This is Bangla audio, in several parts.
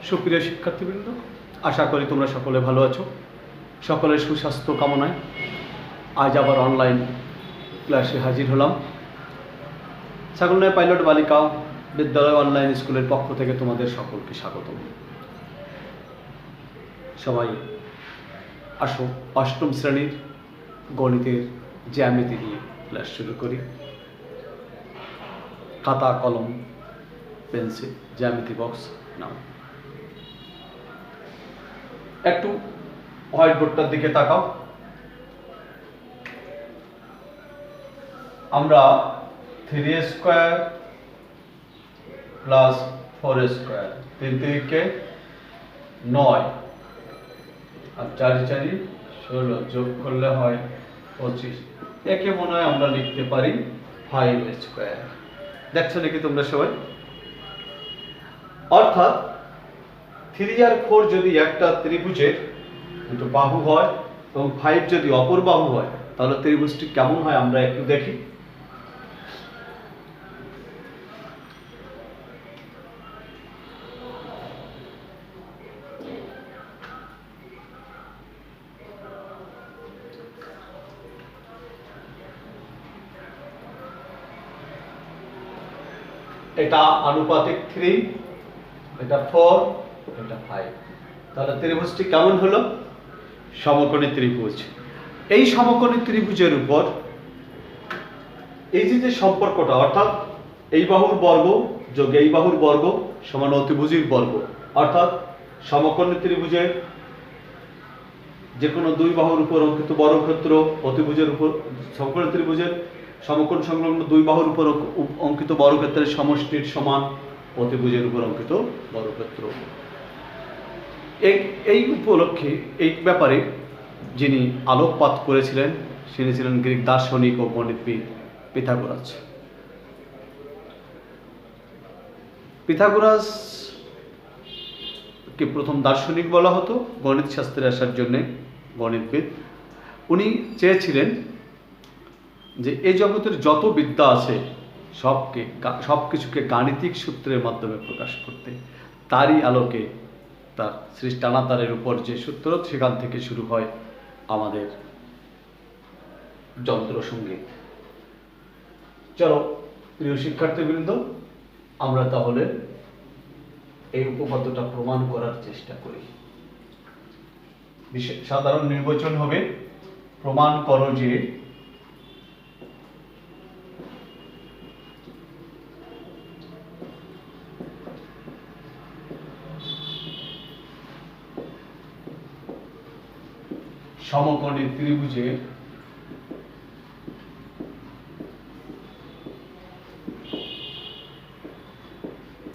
সুপ্রিয় শিক্ষার্থীবৃন্দ, আশা করি তোমরা সকলে ভালো আছো। সকলের সুস্বাস্থ্য কামনায় আজ আবার অনলাইন ক্লাসে হাজির হলাম। ছাগলনাই পাইলট বালিকা বিদ্যালয় অনলাইন স্কুলের পক্ষ থেকে তোমাদের সকলকে স্বাগত। সবাই আসো, অষ্টম শ্রেণীর গণিতের জ্যামিতি নিয়ে ক্লাস শুরু করি। খাতা, কলম, পেন্সিল, জ্যামিতি বক্স নাও। একটু হোয়াইট বোর্ডটার দিকে তাকাও। আমরা 3 স্কোয়ার প্লাস 4 স্কোয়ার 3 3 9 আর 4 4 16 যোগ করলে হয় 25। একে মনে হয় আমরা লিখতে পারি 5 স্কোয়ার। দেখছো নাকি তোমরা সবাই? অর্থাৎ 3 আর 4 যদি একটা ত্রিভুজের দুটো বাহু হয় এবং 5 যদি অপর বাহু হয়, তাহলে ত্রিভুজটি কেমন হয় আমরা একটু দেখি। এটা আনুপাতিক 3, এটা 4, এটা 5। তাহলে ত্রিভুজটি কেমন হলো? সমকোণী ত্রিভুজ। এই সমকোণী ত্রিভুজের উপর এই যে সম্পর্কটা, অর্থাৎ এই বাহুর বর্গ যোগ এই বাহুর বর্গ সমান অতিভুজের বর্গ, অর্থাৎ সমকোণী ত্রিভুজের যে কোনো দুই বাহুর উপর অঙ্কিত বর্গক্ষেত্র অতিভুজের উপর, সমকোণী ত্রিভুজের সমকোণ সংলগ্ন দুই বাহুর উপর অঙ্কিত বর্গক্ষেত্রের সমষ্টির সমান অতিভুজের উপর অঙ্কিত বর্গক্ষেত্র। এই উপলক্ষে এই ব্যাপারে যিনি আলোকপাত করেছিলেন তিনি ছিলেন গ্রিক দার্শনিক ও গণিতবিদ পিথাগোরাস। পিথাগোরাসকে প্রথম দার্শনিক বলা হতো, গণিত শাস্ত্রে আসার জন্যে গণিতবিদ। উনি চেয়েছিলেন যে এই জগতের যত বিদ্যা আছে সব কিছুকে গাণিতিক সূত্রের মাধ্যমে প্রকাশ করতে। তারই আলোকে তার সৃষ্টানাতারের উপর যে সূত্র, সেখান থেকে শুরু হয় আমাদের যন্ত্রসঙ্গীত। চলো প্রিয় শিক্ষার্থীবৃন্দ, আমরা তাহলে এই উপপাদ্যটা প্রমাণ করার চেষ্টা করি। সাধারণ নির্বাচন হবে প্রমাণ করো যে সমকোণী ত্রিভুজে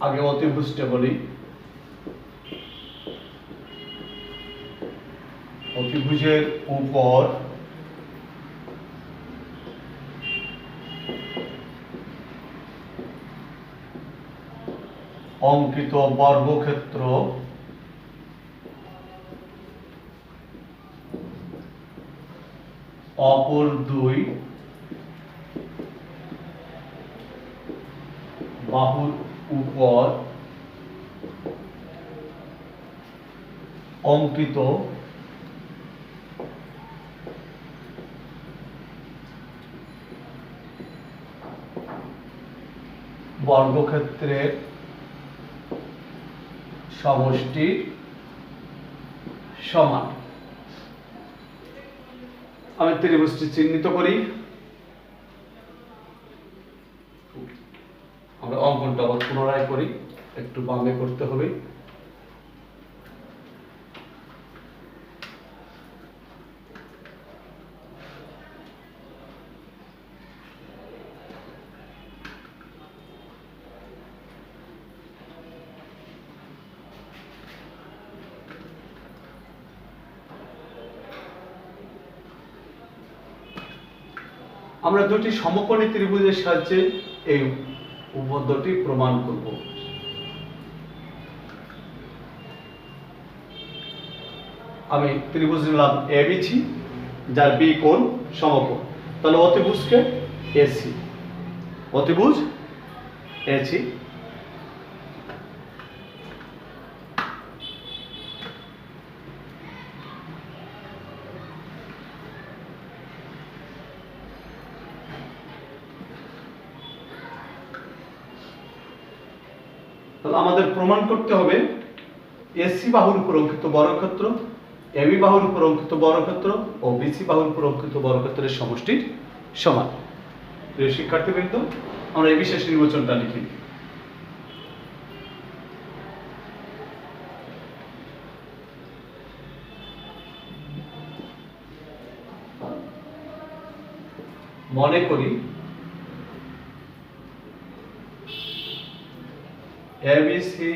আগে অতিভুজটা বলি। অতিভুজের উপর অঙ্কিত বর্গক্ষেত্র অপর দুই বাহুর উপর অঙ্কিত বর্গক্ষেত্রের সমষ্টির সমান। আমি ত্রিভুজটি চিহ্নিত করি। আমরা অঙ্কনটা আবার পুনরায় করি, একটু বামে করতে হবে। আমরা দুটি সমকোণী ত্রিভুজের সাহায্যে এই উপপাদ্যটি প্রমাণ করব। আমি ত্রিভুজ নিলাম এবিসি, যার বি কোণ সমকোণ। তাহলে অতিভুজকে এসি, অতিভুজ এসি তাহলে আমাদের প্রমাণ করতে হবে এসি বাহুর উপর অঙ্কিত বর্গক্ষেত্র, এবি বাহুর উপর অঙ্কিত বর্গক্ষেত্র ও বিসি বাহুর উপর অঙ্কিত বর্গক্ষেত্রের সমষ্টির সমান। প্রিয় শিক্ষার্থীবৃন্দ, আমরা এই বিশেষ নির্বাচনটা লিখি। মনে করি এবিসি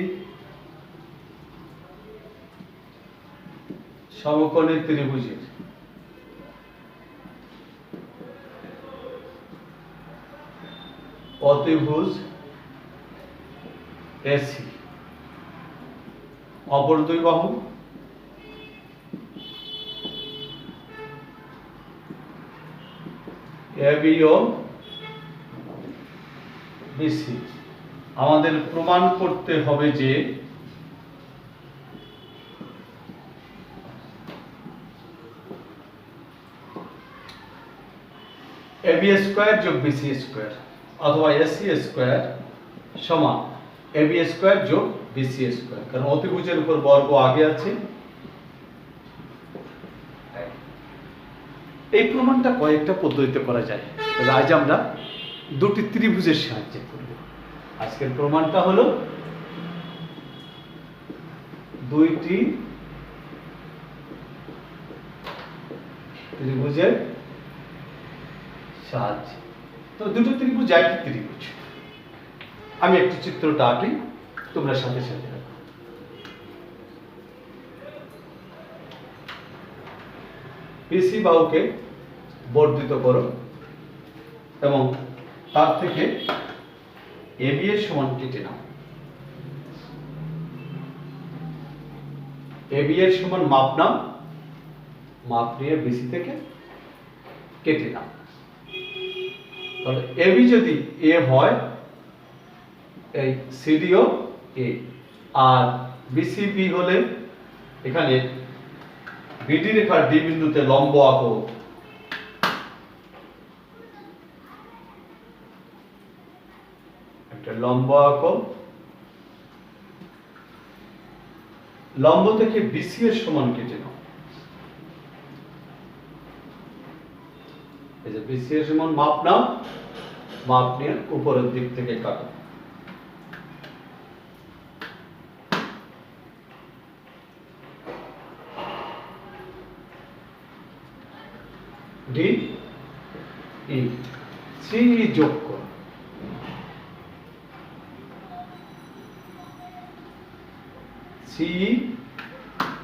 সমকোণী ত্রিভুজের অতিভুজ এসি অপর দুই বাহু এবি ও বিসি। আমাদের প্রমাণ করতে হবে যে এবি স্কয়ার যোগ বিসি স্কয়ার অথবা এসি স্কয়ার সমান এবি স্কয়ার যোগ বিসি স্কয়ার, কারণ অতিভুজের উপর বর্গ আগে আছে। এই প্রমাণটা কয়েকটা পদ্ধতিতে করা যায়, তবে আজ আমরা দুটি ত্রিভুজের সাহায্যে করব। আজকের প্রমাণটা হলো দুইটি ত্রিভুজের সাহায্যে। তো দুটো ত্রিভুজ একই ত্রিভুজ। আমি একটু চিত্রটা আঁকি, তোমরা সাথে সাথে রাখো। বিসি বাহুকে বর্ধিত করো এবং তার থেকে এবি এর সমান কেটে নাও। এবি এর সমান মাপ নাও, মাপ নিয়ে বিসি থেকে কেটে নাও। তাহলে এবি যদি এ হয়, এই সিডিও এ, আর বিসি বি হলে এখানে বিডি রেখার ডি বিন্দুতে লম্ব আঁকো। একটা লম্ব আঁকো, লম্ব থেকে বিসি এর সমান কেটে নাও। এই যে বিসি এর সমান মাপ নাও, মাপ নিয়ে উপরের দিক থেকে কাটো। ডি ই সি যোগ করো। সি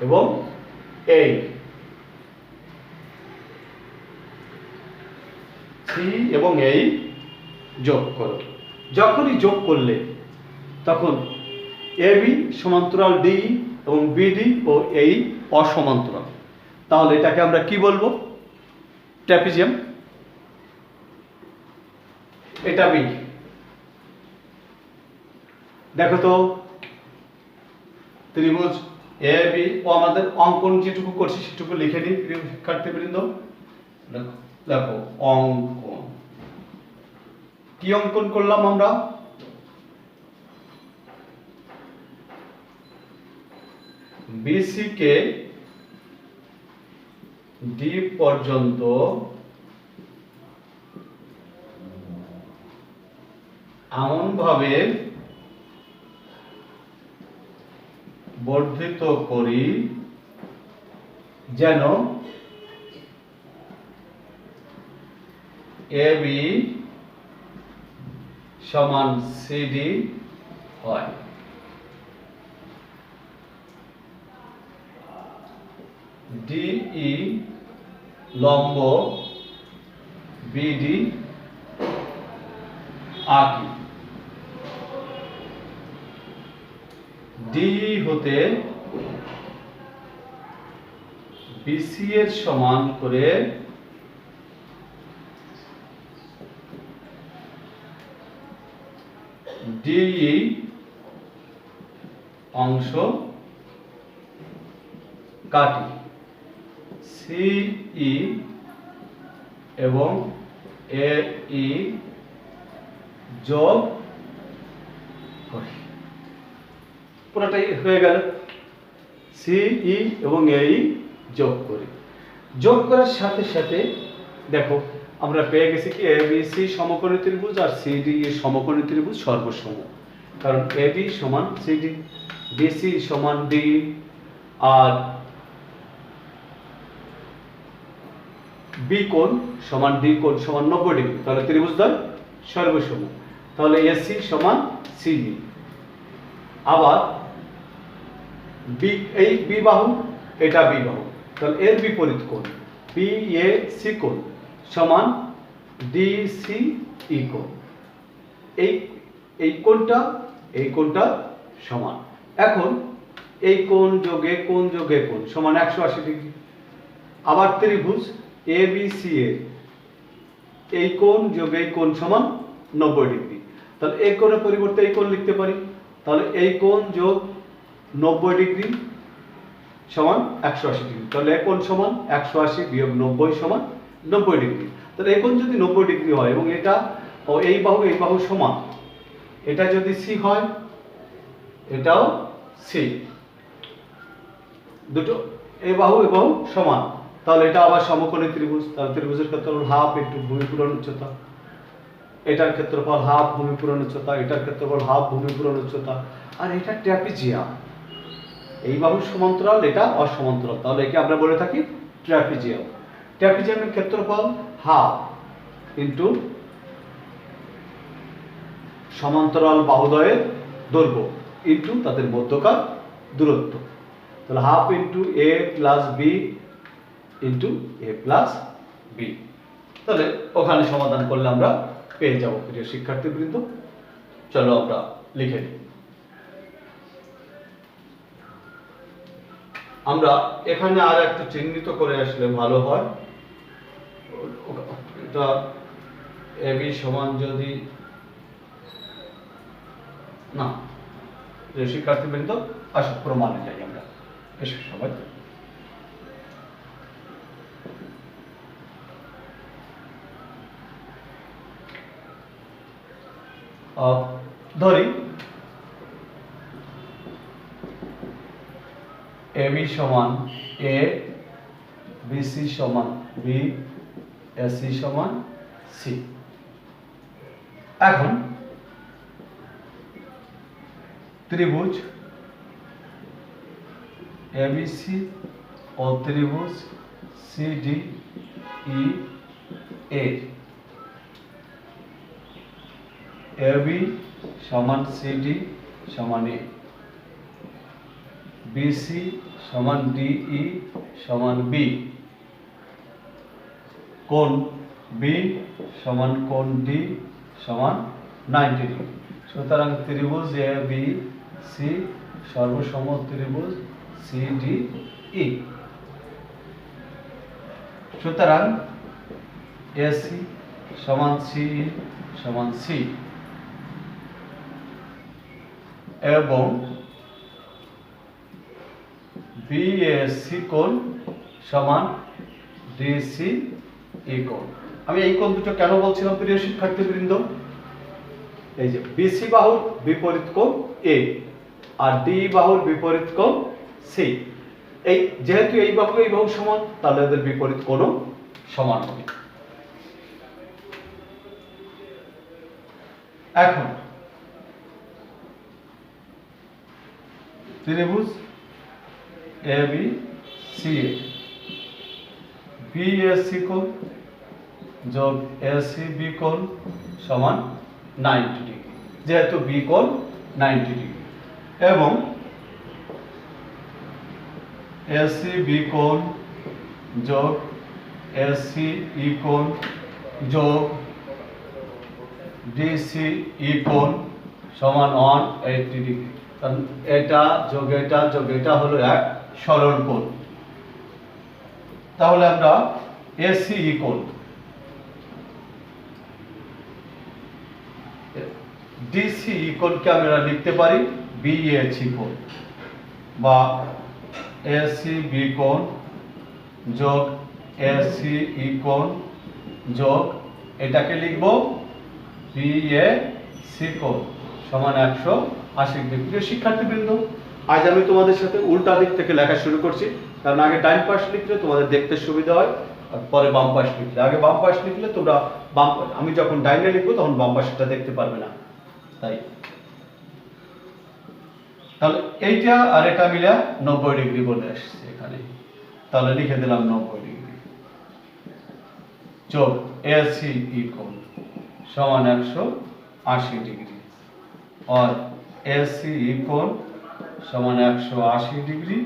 এবং এই সি এবং এই যোগ করো। যখনই যোগ করলে তখন এবি সমান্তরাল ডি এবং বিডি ও এই অসমান্তরাল। তাহলে এটাকে আমরা কি বলবো? ট্র্যাপিজিয়াম। এটা বি। দেখো তো ত্রিভুজ এ বি ও আমাদের অঙ্কন যেটুকু করছি সেটুকু লিখে নিই শিক্ষার্থীবৃন্দ। দেখো অঙ্কন কি অঙ্কন করলাম আমরা? বিসি কে ডি পর্যন্ত এমন ভাবে বর্ধিত করি যেন এবি সমান সিডি হয়। ডিই লম্ব বিডি আঁকি। ডি হতে বিসি এর সমান করে ডিই অংশ কাটি। সিই এবং এই যোগ করি। পুরোটাই হয়ে গেল। সিই এবং এই যোগ করি, যোগ করার সাথে সাথে দেখো আমরা পেয়ে গেছি কি এবিসি সমকোণী ত্রিভুজ আর সিডি সমকোণী ত্রিভুজ সর্বসম, কারণ এবি সমান সিডি, বিসি সমান ডি, আর বি কোণ সমান ডি কোণ সমান 90 ডিগ্রি, তাহলে ত্রিভুজদ্বয় সর্বসম। তাহলে এসি সমান সিবি। আবার বি, এই বি বাহু, এটা বি বাহু, তাহলে এর বিপরীত কোণ বি এ সি কোণ সমান ডি সি ই কোণ। এই কোণটা সমান। এখন এই কোণ যোগে কোণ যোগে কোণ সমান 180 ডিগ্রি। আবার ত্রিভুজ এ বি সি এর এই কোণ যোগে এই কোণ সমান 90 ডিগ্রি, তাহলে এই কোণের পরিবর্তে এই কোণ লিখতে পারি। তাহলে এই কোণ যোগ 90 ডিগ্রি সমান 180 ডিগ্রি, তাহলে এই কোণ সমান 180 বিয়োগ 90 সমান 90 ডিগ্রি। তাহলে এই কোণ যদি 90 ডিগ্রি হয় এবং এটা ও এই বাহু সমান, এটা যদি সি হয় এটাও সি, দুটো এই বাহু সমান, তাহলে এটা আবার সমকোণী ত্রিভুজ। তাহলে ত্রিভুজের ক্ষেত্রফল হাফ ইনটু ভূমি পূরণ উচ্চতা, এটার ক্ষেত্রফল হাফ ভূমি পূরণ উচ্চতা, এটার ক্ষেত্রফল হাফ ভূমি পূরণ উচ্চতা, আর এটা ট্র্যাপিজিয়াম। এই বাহুর সমান্তরাল, এটা অসমান্তরাল, তাহলে একে আমরা বলে থাকি ট্র্যাপিজিয়াম। ট্র্যাপিজিয়ামের ক্ষেত্রফল হাফ ইনটু সমান্তরাল বাহুদ্বয়ের দৈর্ঘ্য ইনটু তাদের মধ্যকার দূরত্ব, তাহলে half into a plus B into a plus B. তাহলে ওখানে সমাধান করলে আমরা পেয়ে যাব প্রিয় শিক্ষার্থীবৃন্দ। চলো আমরা লিখে নিই। আমরা এখানে আর একটু চিহ্নিত করে আসলে ভালো হয়। এটা এবি সমান যদি না, প্রিয় শিক্ষার্থীবৃন্দ আসো প্রমাণে যাই আমরা, এসো সবাই। ধরি এবি সমান এ, বিসি সমান বি, এসি সমান সি। এখন ত্রিভুজ এবিসি ও ত্রিভুজ সিডি ই এ, এবি সমান সিডি সমান এ, বিসি সমান ডিই সমান বি, কোণ বি সমান কোণ ডি সমান 90 ডিগ্রি। সুতরাং ত্রিভুজ এ বি সি সর্বসম ত্রিভুজ সিডি ই। সুতরাং এসি সমান সিই সমান সি এবং বিএসি কোণ সমান ডিসি ই কোণ। আমি এই কোণ দুটো কেন বলছিলাম প্রিয় শিক্ষার্থীবৃন্দ? এই যে বিসি বাহুর বিপরীত কোণ এ আর ডি বাহুর বিপরীত কোণ সি, এই যেহেতু এই বাহু সমান, তাহলে এদের বিপরীত কোণও সমান হবে। এখন ত্রিভুজ A B C A, BAC কোণ যোগ এসি বি কোণ সমান 90 ডিগ্রি, যেহেতু বি কোণ 90 ডিগ্রি, এবং এসি বি কোণ যোগ এসি ই কোণ যোগ ডিসি ই কোণ সমান 180 ডিগ্রি। কারণ এটা যোগ এটা হলো এক সরল কোণ। তাহলে আমরা এসি ই কোণ, ডিসি ই কোণকে আমরা লিখতে পারি বিএসি কোণ, বা এসি বি কোণ যোগ এসি ই কোণ যোগ এটাকে লিখব বিএসি কোণ সমান 180 ডিগ্রি। প্রিয় শিক্ষার্থীবৃন্দ, আজ আমি তোমাদের সাথে উল্টা দিক থেকে লেখা শুরু করছি, কারণ আগে ডান পাশ লিখলে তোমাদের দেখতে সুবিধা হয়, আর পরে বাম পাশ লিখলে। আগে বাম পাশ লিখলে তোমরা আমি যখন ডাইনে লিখবো তখন বাম পাশটা দেখতে পারবে না, তাই। তাহলে এইটা আর এটা মিলে 90 ডিগ্রি বলে আসছে এখানে, তাহলে লিখে দিলাম 90 ডিগ্রি যোগ ACE কোণ সমান 180 ডিগ্রি, और ACE কোণ সমান 180 ডিগ্রি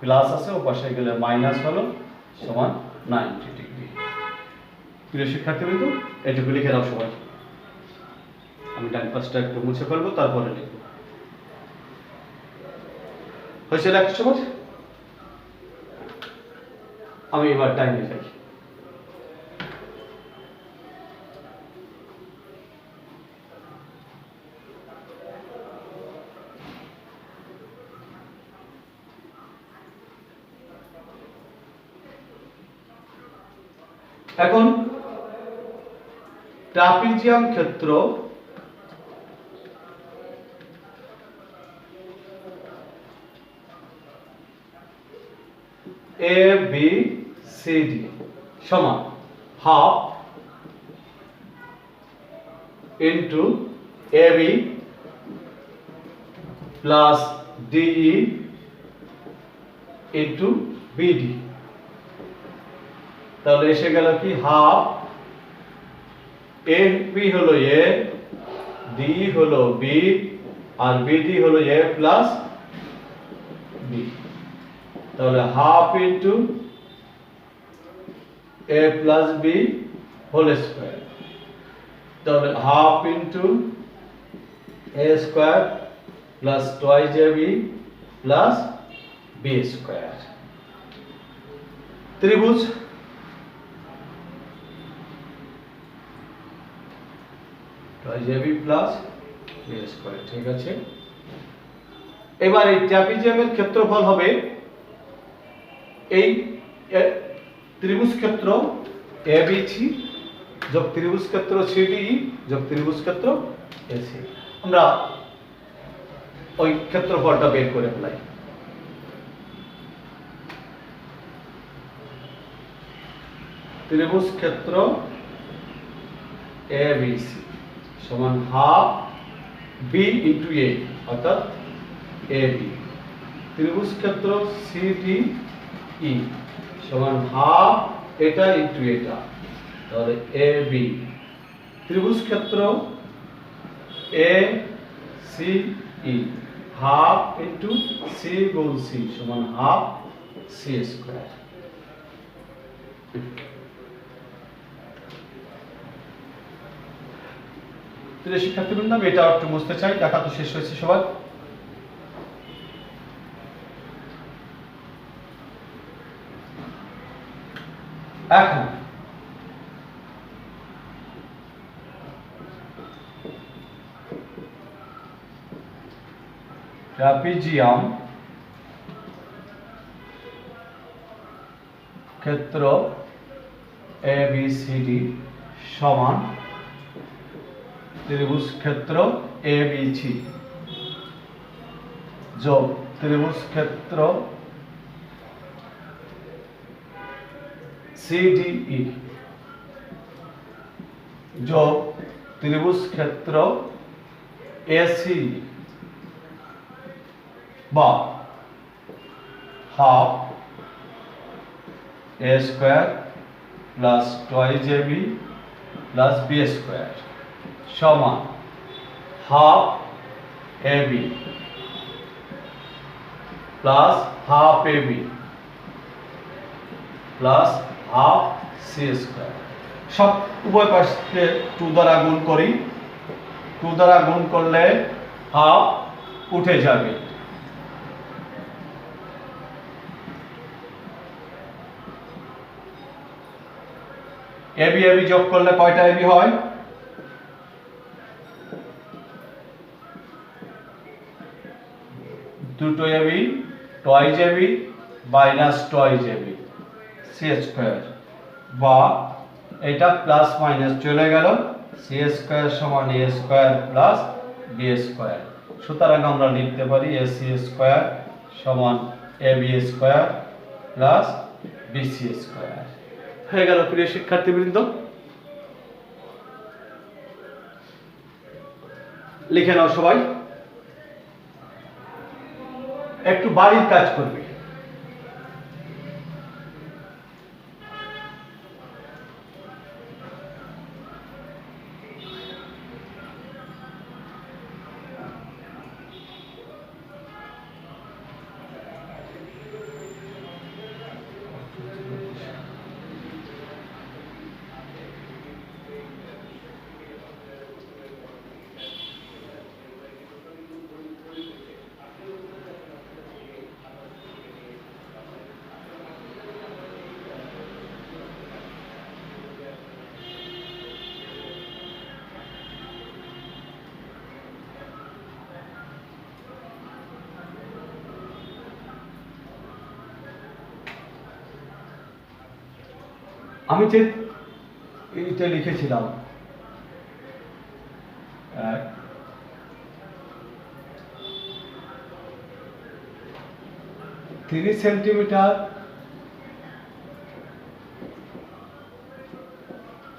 প্লাস আছে, ও পাশে গেলে মাইনাস হলো সমান 90 ডিগ্রি। প্রিয় শিক্ষার্থীবৃন্দ, এটুকু লিখে দাও সবাই। আমি ডান পাশটা একটু মুছে ফেলবো, তারপরে লিখবো। হয়েছে লেখার সমাজ? আমি এবার ডাইনে যাই। এখন ট্রাপিজিয়াম ক্ষেত্র ABCD সমান half into AB plus DE into BD। তাহলে এসে গেল কি হাফ AB হলো A, DE হলো B, আর BD হলো A প্লাস B। তাহলে half into A plus B whole square, তাহলে half into A square plus twice AB plus B square. ত্রিভুজ twice AB plus B square, ঠিক আছে। এবার এই ট্রাপিজিয়ামের ক্ষেত্রফল হবে এই ত্রিভুজ ক্ষেত্র ABC যোগ ত্রিভুজ ক্ষেত্র CDE যোগ ত্রিভুজ ক্ষেত্র AC। আমরা ওই ক্ষেত্রফলটা বের করে ফেলাই। ত্রিভুজ ক্ষেত্র ABC সমান হাফ B ইন্টু A অর্থাৎ AB। ত্রিভুজ ক্ষেত্র CDE সমান হাফ এটা ইন্টু এটা, তাহলে AB। ত্রিভুজ ক্ষেত্র ACE হাফ ইন্টু C গুণ C সমান হাফ C স্কয়ার। প্রিয় শিক্ষার্থীবৃন্দ, আমি এটা একটু বুঝতে চাই, লেখা তো শেষ হয়েছে সবার। এখন ট্রাপিজিয়াম ক্ষেত্র ABCD সমান ত্রিভুজ ক্ষেত্র ABC যোগ ত্রিভুজ ক্ষেত্র CDE যোগ ত্রিভুজ ক্ষেত্র ACE বা half A square plus twice AB plus B square সমান half AB plus half AB plus half C square. সব উভয় পাশকে 2 দ্বারা গুণ করি, 2 দ্বারা গুণ করলে হাফ উঠে যাবে, AB AB যোগ করলে কয়টা AB হয়? দুটো AB, twice AB minus twice AB C square, বা এটা প্লাস মাইনাস চলে গেল, C স্কয়ার সমান A square plus B square সুতরাং আমরা লিখতে পারি এসি স্কয়ার সমান AB square plus BC square. হয়ে গেল প্রিয় শিক্ষার্থীবৃন্দ। লিখে নাও সবাই, একটু বাড়ির কাজ করবে। আমি যে এইটা লিখেছিলাম 3 সেন্টিমিটার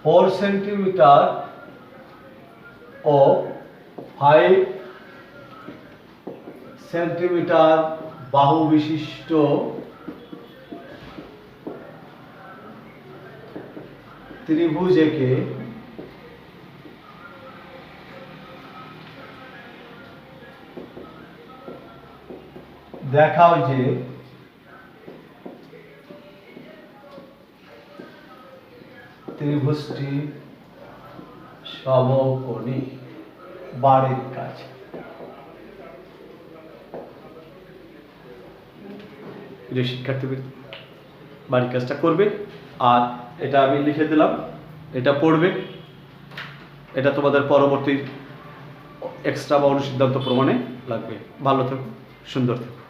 4 সেন্টিমিটার ও 5 সেন্টিমিটার বাহু বিশিষ্ট ত্রিভুজ একে দেখাও যে ত্রিভুজটি সমকোণী। বাড়ির কাজ, শিক্ষার্থীবৃন্দ বাড়ির কাজটা করবে। আর এটা আমি লিখে দিলাম, এটা পড়বে, এটা তোমাদের পরবর্তী এক্সট্রা বা অনুসিদ্ধান্ত প্রমাণে লাগবে। ভালো থেকো, সুন্দর থেকো।